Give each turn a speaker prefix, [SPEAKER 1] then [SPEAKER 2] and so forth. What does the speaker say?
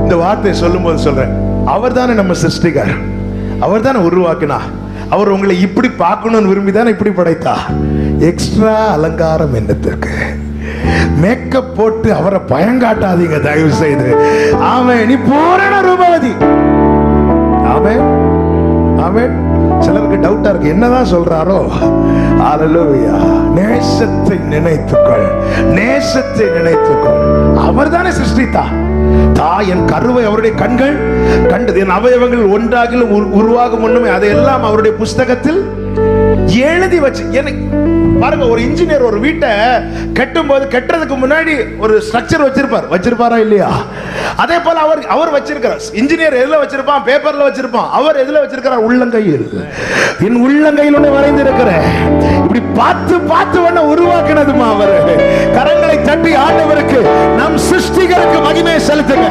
[SPEAKER 1] இந்த வார்த்தையை சொல்லும் போது சொல்றேன், அவர் தானே நம்ம சிருஷ்டிகார், அவர் தானே உருவாக்கினார். அவர் உங்களை இப்படி பார்க்கணும்னு விரும்பி தானே இப்படி படைத்தா. எக்ஸ்ட்ரா அலங்காரம் என்னத்திற்கு? மேக்கப் போட்டு அவரை பயங்காட்டாதீங்க தயவு செய்து. ஆமென். நீ பூரண ரூபவதி. ஆமென், ஆமென். சிலருக்கு டவுட்டா இருக்கு, என்னதான் சொல்றாரோ. ஹல்லேலூயா. நேசத்தை நினைத்துக்கொள், நேசத்தை நினைத்துக்கொள். அவர் தானே சிருஷ்டித்தா. தாயின் கருவை அவருடைய கண்கள் கண்டது. என் அவயவங்கள் ஒன்றாகிலும் உருவாகும் முன்னுமே அதையெல்லாம் அவருடைய புஸ்தகத்தில் எழுதி வச்சு. எனக்கு பாருங்க, ஒரு இன்ஜினியர் ஒரு வீட்டை கட்டும் போது கட்டுறதுக்கு முன்னாடி ஒரு ஸ்ட்ரக்சர் வச்சிருப்பாரா இல்லையா? அதே போல அவர் வச்சிருக்கிறார். இன்ஜினியர் எதுல வச்சிருப்பான்? பேப்பர்ல வச்சிருப்பான். அவர் எதுல வச்சிருக்கிறார்? உள்ளங்கையில். என் உள்ளங்கையில் ஒன்று வரைந்து இருக்கிறேன். இப்படி பார்த்து பார்த்து ஒண்ணு உருவாக்கினதுமா அவர். கரங்களை தட்டி ஆண்டவருக்கு, நம் சிருஷ்டிகருக்கு மகிமை செலுத்துங்க.